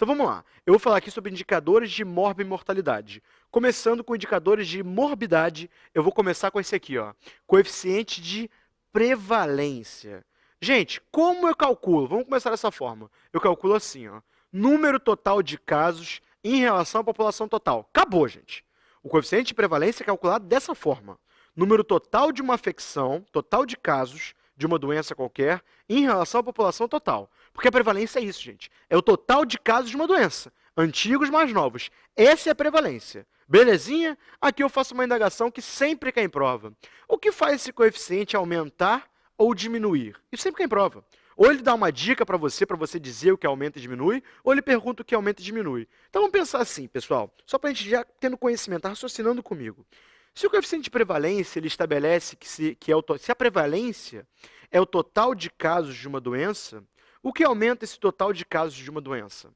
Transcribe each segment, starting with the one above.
Então vamos lá. Eu vou falar aqui sobre indicadores de morbimortalidade. Começando com indicadores de morbidade, eu vou começar com esse aqui, ó. Coeficiente de prevalência. Gente, como eu calculo? Vamos começar dessa forma. Eu calculo assim, ó. Número total de casos em relação à população total. Acabou, gente. O coeficiente de prevalência é calculado dessa forma. Número total de uma afecção, total de casos de uma doença qualquer, em relação à população total. Porque a prevalência é isso, gente. É o total de casos de uma doença. Antigos mais novos. Essa é a prevalência. Belezinha? Aqui eu faço uma indagação que sempre cai em prova. O que faz esse coeficiente aumentar ou diminuir? Isso sempre cai em prova. Ou ele dá uma dica para você dizer o que aumenta e diminui, ou ele pergunta o que aumenta e diminui. Então vamos pensar assim, pessoal, só para a gente já tendo conhecimento, tá raciocinando comigo. Se o coeficiente de prevalência ele estabelece se a prevalência é o total de casos de uma doença, o que aumenta esse total de casos de uma doença?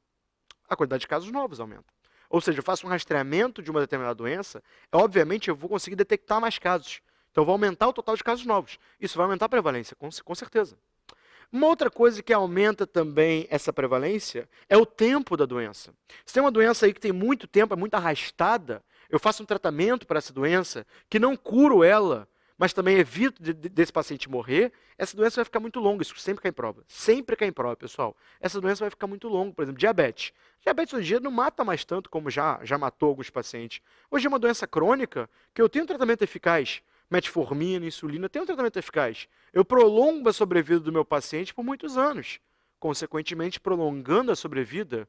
A quantidade de casos novos aumenta. Ou seja, eu faço um rastreamento de uma determinada doença, obviamente eu vou conseguir detectar mais casos. Então eu vou aumentar o total de casos novos. Isso vai aumentar a prevalência, com certeza. Uma outra coisa que aumenta também essa prevalência é o tempo da doença. Se tem uma doença aí que tem muito tempo, é muito arrastada, eu faço um tratamento para essa doença que não curo ela, mas também evito desse paciente morrer, essa doença vai ficar muito longa. Isso sempre cai em prova. Sempre cai em prova, pessoal. Essa doença vai ficar muito longa. Por exemplo, diabetes. Diabetes hoje em dia não mata mais tanto como já matou alguns pacientes. Hoje é uma doença crônica que eu tenho um tratamento eficaz. Metformina, insulina, tem um tratamento eficaz. Eu prolongo a sobrevida do meu paciente por muitos anos. Consequentemente, prolongando a sobrevida,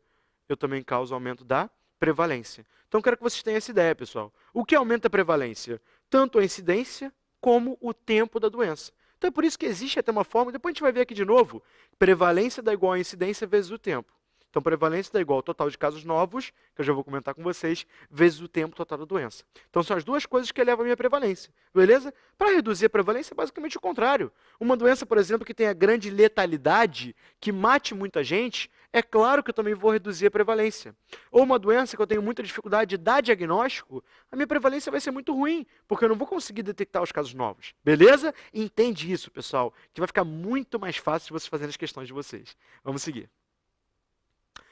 eu também causo aumento da prevalência. Então, quero que vocês tenham essa ideia, pessoal. O que aumenta a prevalência? Tanto a incidência como o tempo da doença. Então, é por isso que existe até uma forma, depois a gente vai ver aqui de novo, prevalência dá igual a incidência vezes o tempo. Então, prevalência dá igual ao total de casos novos, que eu já vou comentar com vocês, vezes o tempo total da doença. Então, são as duas coisas que elevam a minha prevalência, beleza? Para reduzir a prevalência, é basicamente o contrário. Uma doença, por exemplo, que tenha grande letalidade, que mate muita gente, é claro que eu também vou reduzir a prevalência. Ou uma doença que eu tenho muita dificuldade de dar diagnóstico, a minha prevalência vai ser muito ruim, porque eu não vou conseguir detectar os casos novos, beleza? Entende isso, pessoal, que vai ficar muito mais fácil de vocês fazerem as questões de vocês. Vamos seguir.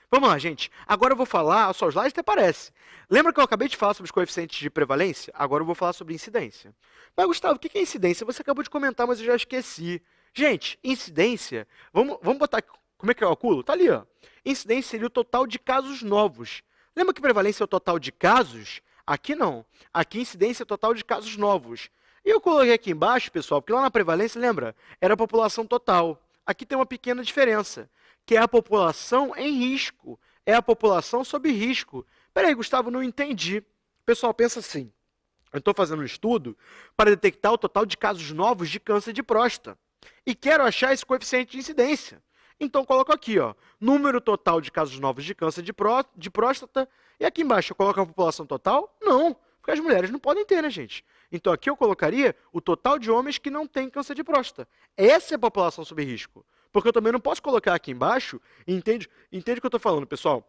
Vamos lá, gente. Agora eu vou falar, o seu slide até aparece. Lembra que eu acabei de falar sobre os coeficientes de prevalência? Agora eu vou falar sobre incidência. Mas, Gustavo, o que é incidência? Você acabou de comentar, mas eu já esqueci. Gente, incidência, vamos botar, como é que eu calculo? Tá ali, ó. Incidência seria o total de casos novos. Lembra que prevalência é o total de casos? Aqui não. Aqui incidência é o total de casos novos. E eu coloquei aqui embaixo, pessoal, porque lá na prevalência, lembra? Era a população total. Aqui tem uma pequena diferença, que é a população em risco. É a população sob risco. Peraí, Gustavo, não entendi. O pessoal pensa assim, eu estou fazendo um estudo para detectar o total de casos novos de câncer de próstata. E quero achar esse coeficiente de incidência. Então, coloco aqui, ó, número total de casos novos de câncer de próstata. E aqui embaixo, eu coloco a população total? Não, porque as mulheres não podem ter, né, gente? Então, aqui eu colocaria o total de homens que não têm câncer de próstata. Essa é a população sob risco. Porque eu também não posso colocar aqui embaixo, entende o que eu estou falando, pessoal?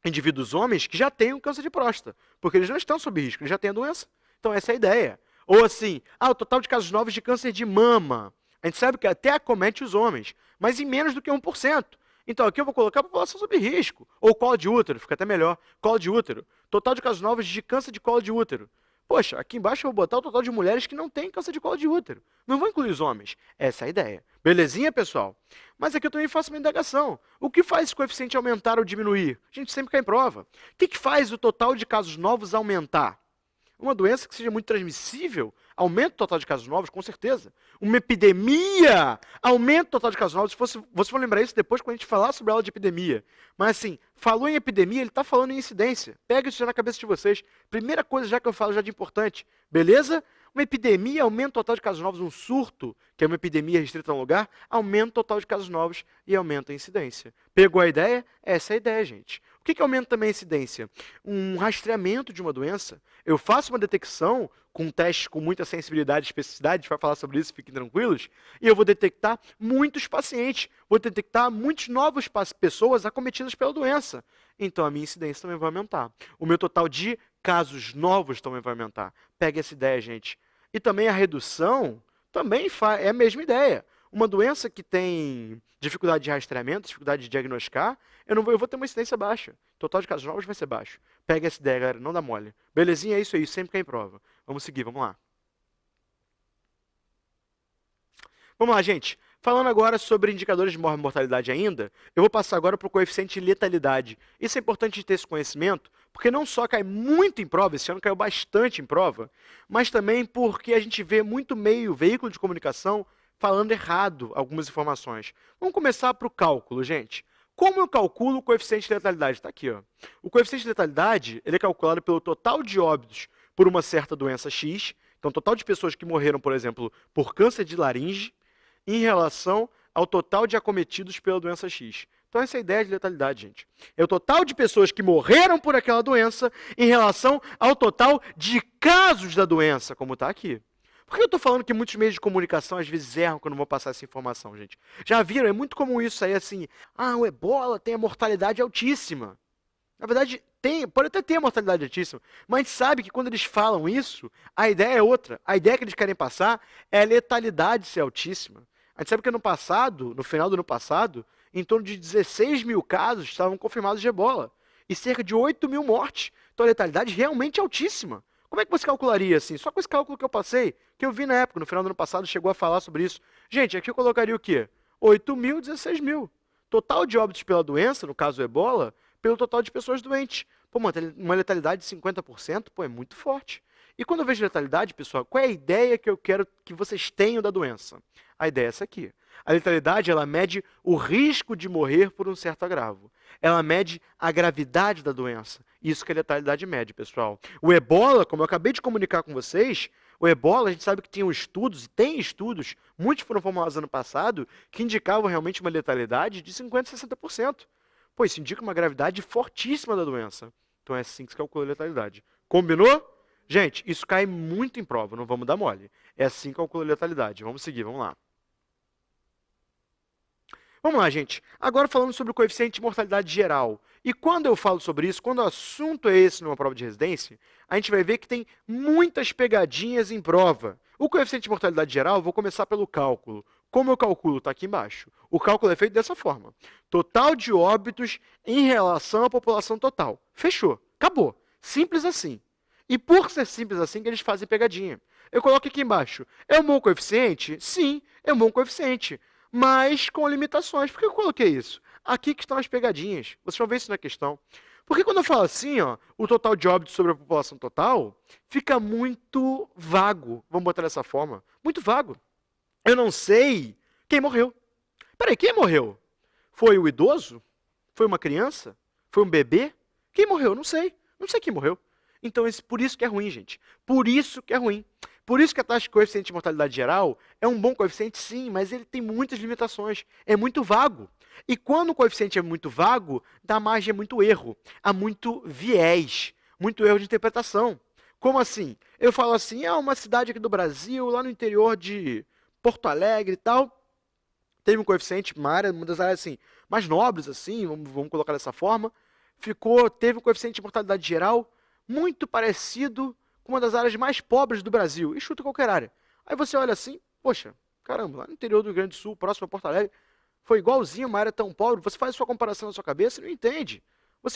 Indivíduos homens que já têm um câncer de próstata, porque eles não estão sob risco, eles já têm a doença. Então essa é a ideia. Ou assim, o total de casos novos de câncer de mama. A gente sabe que até acomete os homens, mas em menos do que 1%. Então aqui eu vou colocar a população sob risco. Ou colo de útero, fica até melhor. Colo de útero. Total de casos novos de câncer de colo de útero. Poxa, aqui embaixo eu vou botar o total de mulheres que não têm câncer de colo de útero. Não vou incluir os homens. Essa é a ideia. Belezinha, pessoal? Mas aqui eu também faço uma indagação. O que faz esse coeficiente aumentar ou diminuir? A gente sempre cai em prova. O que faz o total de casos novos aumentar? Uma doença que seja muito transmissível, aumenta o total de casos novos, com certeza. Uma epidemia, aumenta o total de casos novos. Você vai lembrar isso depois quando a gente falar sobre a aula de epidemia. Mas assim, falou em epidemia, ele está falando em incidência. Pega isso já na cabeça de vocês. Primeira coisa já que eu falo já de importante. Beleza? Uma epidemia aumenta o total de casos novos. Um surto, que é uma epidemia restrita a um lugar, aumenta o total de casos novos e aumenta a incidência. Pegou a ideia? Essa é a ideia, gente. O que aumenta também a incidência? Um rastreamento de uma doença. Eu faço uma detecção com testes com muita sensibilidade e especificidade, a gente vai falar sobre isso, fiquem tranquilos, e eu vou detectar muitos pacientes, vou detectar muitas novas pessoas acometidas pela doença. Então a minha incidência também vai aumentar. O meu total de casos novos também vai aumentar. Pega essa ideia, gente. E também a redução também é a mesma ideia. Uma doença que tem dificuldade de rastreamento, dificuldade de diagnosticar, eu vou ter uma incidência baixa. O total de casos novos vai ser baixo. Pega essa ideia, galera, não dá mole. Belezinha, é isso aí, sempre cai em prova. Vamos seguir, vamos lá. Vamos lá, gente. Falando agora sobre indicadores de mortalidade ainda, eu vou passar agora para o coeficiente de letalidade. Isso é importante de ter esse conhecimento, porque não só cai muito em prova, esse ano caiu bastante em prova, mas também porque a gente vê muito veículo de comunicação, falando errado algumas informações. Vamos começar para o cálculo, gente. Como eu calculo o coeficiente de letalidade? Está aqui, ó. O coeficiente de letalidade ele é calculado pelo total de óbitos por uma certa doença X, então total de pessoas que morreram, por exemplo, por câncer de laringe, em relação ao total de acometidos pela doença X. Então essa é a ideia de letalidade, gente. É o total de pessoas que morreram por aquela doença em relação ao total de casos da doença, como está aqui. Por que eu estou falando que muitos meios de comunicação às vezes erram quando vão passar essa informação, gente? Já viram? É muito comum isso aí, assim, o ebola tem a mortalidade altíssima. Na verdade, pode até ter a mortalidade altíssima, mas a gente sabe que quando eles falam isso, a ideia é outra. A ideia que eles querem passar é a letalidade ser altíssima. A gente sabe que no final do ano passado, em torno de 16 mil casos estavam confirmados de ebola e cerca de 8 mil mortes. Então a letalidade realmente é altíssima. Como é que você calcularia assim? Só com esse cálculo que eu passei, que eu vi na época, no final do ano passado, chegou a falar sobre isso. Gente, aqui eu colocaria o quê? 8 mil, 16 mil. Total de óbitos pela doença, no caso ebola, pelo total de pessoas doentes. Pô, uma letalidade de 50%, pô, é muito forte. E quando eu vejo letalidade, pessoal, qual é a ideia que eu quero que vocês tenham da doença? A ideia é essa aqui. A letalidade, ela mede o risco de morrer por um certo agravo. Ela mede a gravidade da doença. Isso que a letalidade mede, pessoal. O ebola, como eu acabei de comunicar com vocês, o ebola, a gente sabe que tinham estudos, e tem estudos, muitos foram formulados ano passado, que indicavam realmente uma letalidade de 50% a 60%. Pô, isso indica uma gravidade fortíssima da doença. Então é assim que se calcula a letalidade. Combinou? Gente, isso cai muito em prova, não vamos dar mole. É assim que calcula a letalidade. Vamos seguir, vamos lá. Vamos lá, gente. Agora falando sobre o coeficiente de mortalidade geral. E quando eu falo sobre isso, quando o assunto é esse numa prova de residência, a gente vai ver que tem muitas pegadinhas em prova. O coeficiente de mortalidade geral, eu vou começar pelo cálculo. Como eu calculo? Está aqui embaixo. O cálculo é feito dessa forma. Total de óbitos em relação à população total. Fechou. Acabou. Simples assim. E por ser simples assim que eles fazem pegadinha. Eu coloco aqui embaixo. É um bom coeficiente? Sim, é um bom coeficiente. Mas com limitações. Por que eu coloquei isso? Aqui que estão as pegadinhas. Vocês vão ver isso na questão. Porque quando eu falo assim, ó, o total de óbitos sobre a população total, fica muito vago. Vamos botar dessa forma. Muito vago. Eu não sei quem morreu. Peraí, quem morreu? Foi o idoso? Foi uma criança? Foi um bebê? Quem morreu? Não sei. Não sei quem morreu. Então, por isso que é ruim, gente. Por isso que é ruim. Por isso que a taxa de coeficiente de mortalidade geral é um bom coeficiente, sim, mas ele tem muitas limitações. É muito vago. E quando o coeficiente é muito vago, dá margem a muito erro, há muito viés, muito erro de interpretação. Como assim? Eu falo assim, uma cidade aqui do Brasil, lá no interior de Porto Alegre e tal, teve um coeficiente, uma das áreas assim, mais nobres, assim, vamos colocar dessa forma, teve um coeficiente de mortalidade geral muito parecido com uma das áreas mais pobres do Brasil, e chuta qualquer área. Aí você olha assim, poxa, caramba, lá no interior do Rio Grande do Sul, próximo a Porto Alegre, foi igualzinho uma área tão pobre, você faz a sua comparação na sua cabeça e não entende.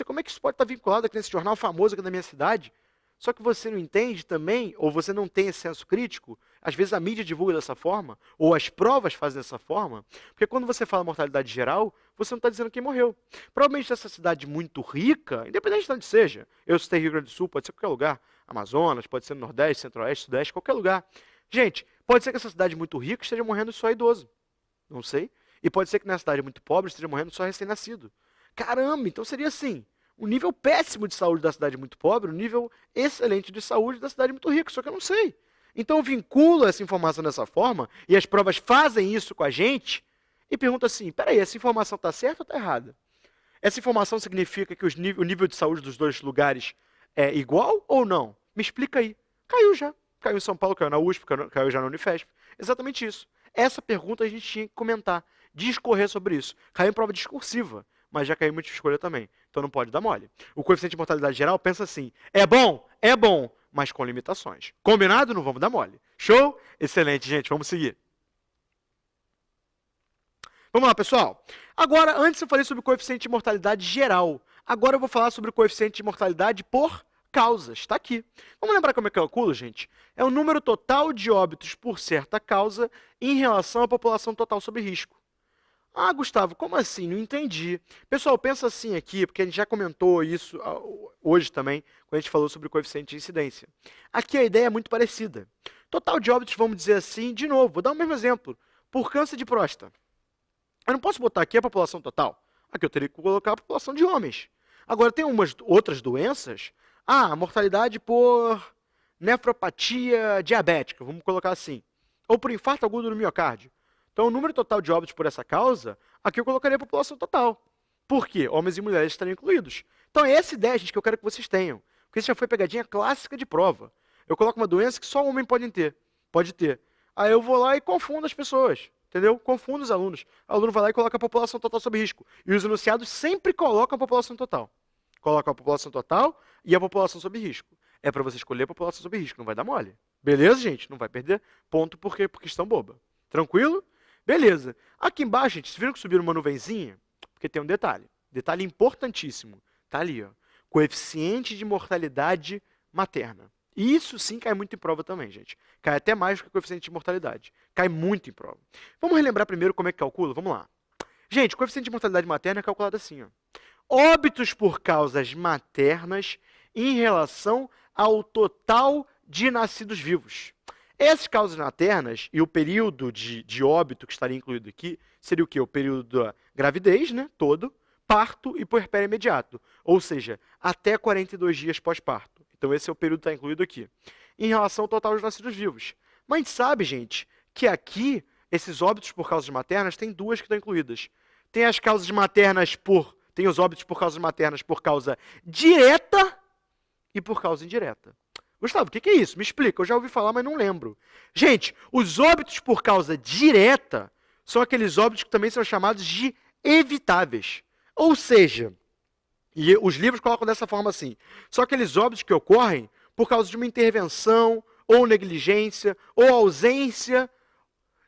Como é que isso pode estar vinculado aqui nesse jornal famoso aqui da minha cidade? Só que você não entende também, ou você não tem esse senso crítico, às vezes a mídia divulga dessa forma, ou as provas fazem dessa forma, porque quando você fala mortalidade geral, você não está dizendo quem morreu. Provavelmente nessa cidade muito rica, independente de onde seja, eu citei Rio Grande do Sul, pode ser qualquer lugar, Amazonas, pode ser no Nordeste, Centro-Oeste, Sudeste, qualquer lugar. Gente, pode ser que essa cidade muito rica esteja morrendo só idoso, não sei, e pode ser que nessa cidade muito pobre esteja morrendo só recém-nascido. Caramba, então seria assim, o nível péssimo de saúde da cidade muito pobre, o nível excelente de saúde da cidade muito rica, só que eu não sei. Então eu vinculo essa informação dessa forma, e as provas fazem isso com a gente, e pergunto assim, peraí, essa informação está certa ou está errada? Essa informação significa que o nível de saúde dos dois lugares é igual ou não? Me explica aí. Caiu já. Caiu em São Paulo, caiu na USP, caiu já na Unifesp. Exatamente isso. Essa pergunta a gente tinha que comentar, discorrer sobre isso. Caiu em prova discursiva, mas já caiu em múltipla escolha também. Então não pode dar mole. O coeficiente de mortalidade geral pensa assim, é bom, mas com limitações. Combinado? Não vamos dar mole. Show? Excelente, gente. Vamos seguir. Vamos lá, pessoal. Agora, antes eu falei sobre o coeficiente de mortalidade geral. Agora eu vou falar sobre o coeficiente de mortalidade por causas. Está aqui. Vamos lembrar como é que eu calculo, gente? É o número total de óbitos por certa causa em relação à população total sob risco. Ah, Gustavo, como assim? Não entendi. Pessoal, pensa assim aqui, porque a gente já comentou isso hoje também, quando a gente falou sobre o coeficiente de incidência. Aqui a ideia é muito parecida. Total de óbitos, vamos dizer assim, de novo, vou dar o mesmo exemplo. Por câncer de próstata. Eu não posso botar aqui a população total. Aqui eu teria que colocar a população de homens. Agora, tem umas outras doenças. Ah, a mortalidade por nefropatia diabética, vamos colocar assim. Ou por infarto agudo no miocárdio. Então, o número total de óbitos por essa causa, aqui eu colocaria a população total. Por quê? Homens e mulheres estariam incluídos. Então, é essa ideia, gente, que eu quero que vocês tenham. Porque isso já foi pegadinha clássica de prova. Eu coloco uma doença que só homem pode ter. Pode ter. Aí eu vou lá e confundo as pessoas. Entendeu? Confundo os alunos. O aluno vai lá e coloca a população total sob risco. E os enunciados sempre colocam a população total. Colocam a população total e a população sob risco. É para você escolher a população sob risco, não vai dar mole. Beleza, gente? Não vai perder ponto por quê? Por questão boba. Tranquilo? Beleza. Aqui embaixo, gente, vocês viram que subiram uma nuvenzinha? Porque tem um detalhe. Detalhe importantíssimo. Tá ali, ó. Coeficiente de mortalidade materna. E isso sim cai muito em prova também, gente. Cai até mais do que o coeficiente de mortalidade. Cai muito em prova. Vamos relembrar primeiro como é que calcula? Vamos lá. Gente, o coeficiente de mortalidade materna é calculado assim, ó. Óbitos por causas maternas em relação ao total de nascidos vivos. Essas causas maternas e o período de óbito que estaria incluído aqui seria o quê? O período da gravidez, né, todo, parto e puerpério imediato. Ou seja, até 42 dias pós-parto. Então esse é o período que está incluído aqui. Em relação ao total dos nascidos vivos. Mas a gente sabe, gente, que aqui, esses óbitos por causas maternas, tem duas que estão incluídas. Tem as causas maternas por... Tem os óbitos por causas maternas por causa direta e por causa indireta. Gustavo, o que é isso? Me explica, eu já ouvi falar, mas não lembro. Gente, os óbitos por causa direta são aqueles óbitos que também são chamados de evitáveis. Ou seja, e os livros colocam dessa forma assim, são aqueles óbitos que ocorrem por causa de uma intervenção, ou negligência, ou ausência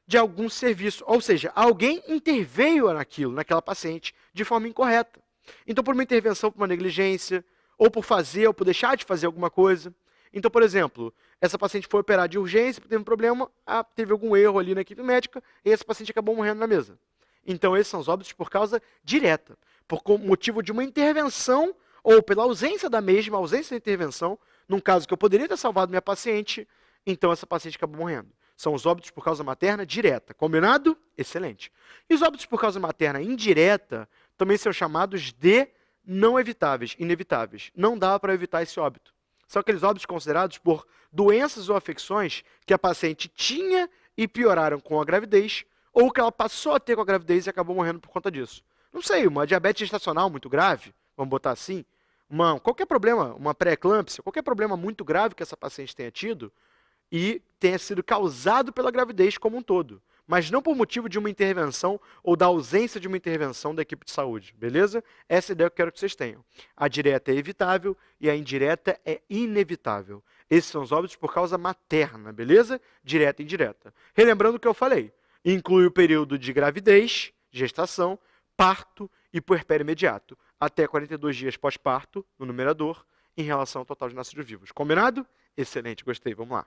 de algum serviço. Ou seja, alguém interveio naquela paciente, de forma incorreta. Então, por uma intervenção, por uma negligência, ou por fazer, ou por deixar de fazer alguma coisa. Então, por exemplo, essa paciente foi operada de urgência, teve um problema, teve algum erro ali na equipe médica, e essa paciente acabou morrendo na mesa. Então, esses são os óbitos por causa direta, por motivo de uma intervenção, ou pela ausência da mesma, ausência da intervenção, num caso que eu poderia ter salvado minha paciente, então essa paciente acabou morrendo. São os óbitos por causa materna direta. Combinado? Excelente. E os óbitos por causa materna indireta também são chamados de não evitáveis, inevitáveis. Não dá para evitar esse óbito. São aqueles óbitos considerados por doenças ou afecções que a paciente tinha e pioraram com a gravidez, ou que ela passou a ter com a gravidez e acabou morrendo por conta disso. Não sei, uma diabetes gestacional muito grave, vamos botar assim, qualquer problema, uma pré-eclâmpsia, qualquer problema muito grave que essa paciente tenha tido e tenha sido causado pela gravidez como um todo, mas não por motivo de uma intervenção ou da ausência de uma intervenção da equipe de saúde, beleza? Essa é a ideia que eu quero que vocês tenham. A direta é evitável e a indireta é inevitável. Esses são os óbitos por causa materna, beleza? Direta e indireta. Relembrando o que eu falei, inclui o período de gravidez, gestação, parto e puerpério imediato, até 42 dias pós-parto, no numerador, em relação ao total de nascidos vivos. Combinado? Excelente, gostei, vamos lá.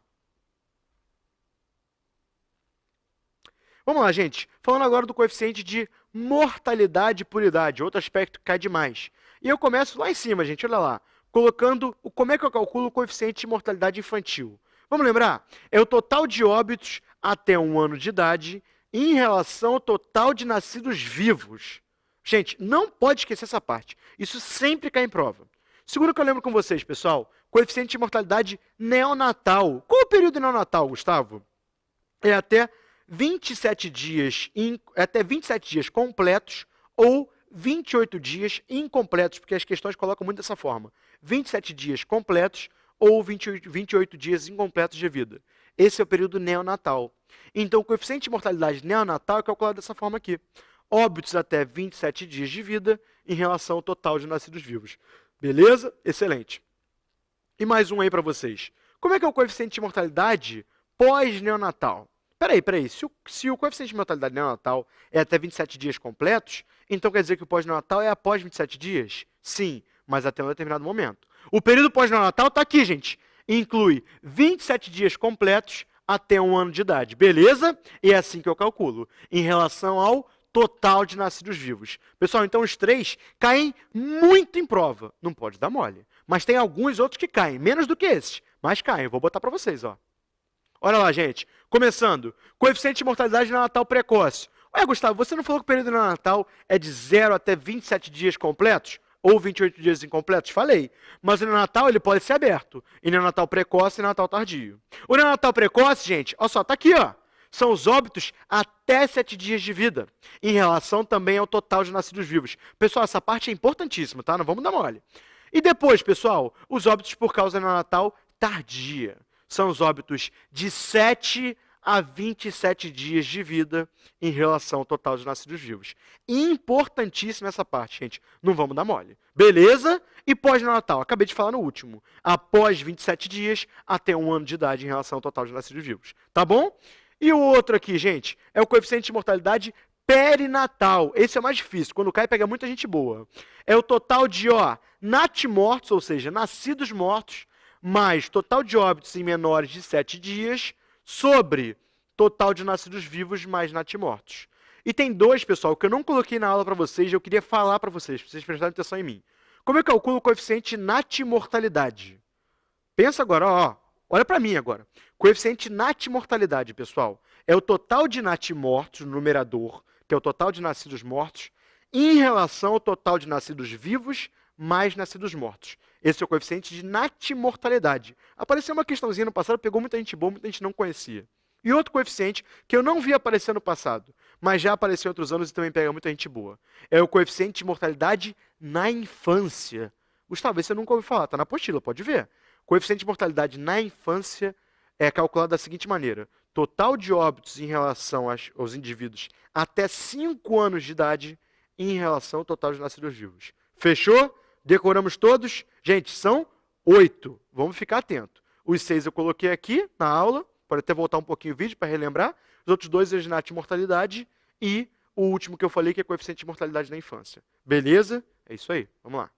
Vamos lá, gente. Falando agora do coeficiente de mortalidade por idade, outro aspecto que cai demais. E eu começo lá em cima, gente, olha lá, colocando como é que eu calculo o coeficiente de mortalidade infantil. Vamos lembrar? É o total de óbitos até 1 ano de idade em relação ao total de nascidos vivos. Gente, não pode esquecer essa parte. Isso sempre cai em prova. Segundo que eu lembro com vocês, pessoal, coeficiente de mortalidade neonatal. Qual é o período neonatal, Gustavo? É até 27 dias completos ou 28 dias incompletos, porque as questões colocam muito dessa forma. 27 dias completos ou 28 dias incompletos de vida. Esse é o período neonatal. Então, o coeficiente de mortalidade neonatal é calculado dessa forma aqui. Óbitos até 27 dias de vida em relação ao total de nascidos vivos. Beleza? Excelente. E mais um aí para vocês. Como é que é o coeficiente de mortalidade pós-neonatal? Peraí. Se o coeficiente de mortalidade neonatal é até 27 dias completos, então quer dizer que o pós-neonatal é após 27 dias? Sim, mas até um determinado momento. O período pós-neonatal está aqui, gente. Inclui 27 dias completos até 1 ano de idade. Beleza? E é assim que eu calculo. Em relação ao total de nascidos vivos. Pessoal, então os 3 caem muito em prova. Não pode dar mole. Mas tem alguns outros que caem, menos do que esses. Mas caem. Eu vou botar para vocês, ó. Olha lá, gente. Começando. Coeficiente de mortalidade neonatal precoce. Ué, Gustavo, você não falou que o período neonatal é de 0 até 27 dias completos? Ou 28 dias incompletos? Falei. Mas o neonatal ele pode ser aberto. E neonatal precoce e neonatal tardio. O neonatal precoce, gente, olha só, tá aqui, ó. São os óbitos até 7 dias de vida. Em relação também ao total de nascidos vivos. Pessoal, essa parte é importantíssima, tá? Não vamos dar mole. E depois, pessoal, os óbitos por causa neonatal tardia. São os óbitos de 7 a 27 dias de vida em relação ao total de nascidos vivos. Importantíssima essa parte, gente. Não vamos dar mole. Beleza? E pós-neonatal? Acabei de falar no último. Após 27 dias até 1 ano de idade em relação ao total de nascidos vivos. Tá bom? E o outro aqui, gente, é o coeficiente de mortalidade perinatal. Esse é o mais difícil. Quando cai, pega muita gente boa. É o total de, natimortos, ou seja, nascidos mortos, mais total de óbitos em menores de 7 dias, sobre total de nascidos vivos mais natimortos. E tem 2, pessoal, que eu não coloquei na aula para vocês, eu queria falar para vocês prestarem atenção em mim. Como eu calculo o coeficiente natimortalidade? Pensa agora, olha para mim agora. Coeficiente natimortalidade, pessoal, é o total de natimortos no numerador, que é o total de nascidos mortos, em relação ao total de nascidos vivos mais nascidos mortos. Esse é o coeficiente de natimortalidade. Apareceu uma questãozinha no passado, pegou muita gente boa, muita gente não conhecia. E outro coeficiente que eu não vi aparecer no passado, mas já apareceu em outros anos e também pega muita gente boa, é o coeficiente de mortalidade na infância. Gustavo, esse eu nunca ouvi falar, está na apostila, pode ver. Coeficiente de mortalidade na infância é calculado da seguinte maneira: total de óbitos em relação aos indivíduos até 5 anos de idade em relação ao total de nascidos vivos. Fechou? Decoramos todos? Gente, são 8. Vamos ficar atento. Os 6 eu coloquei aqui na aula. Pode até voltar um pouquinho o vídeo para relembrar. Os outros 2 é de natimortalidade e o último que eu falei que é coeficiente de mortalidade na infância. Beleza? É isso aí. Vamos lá.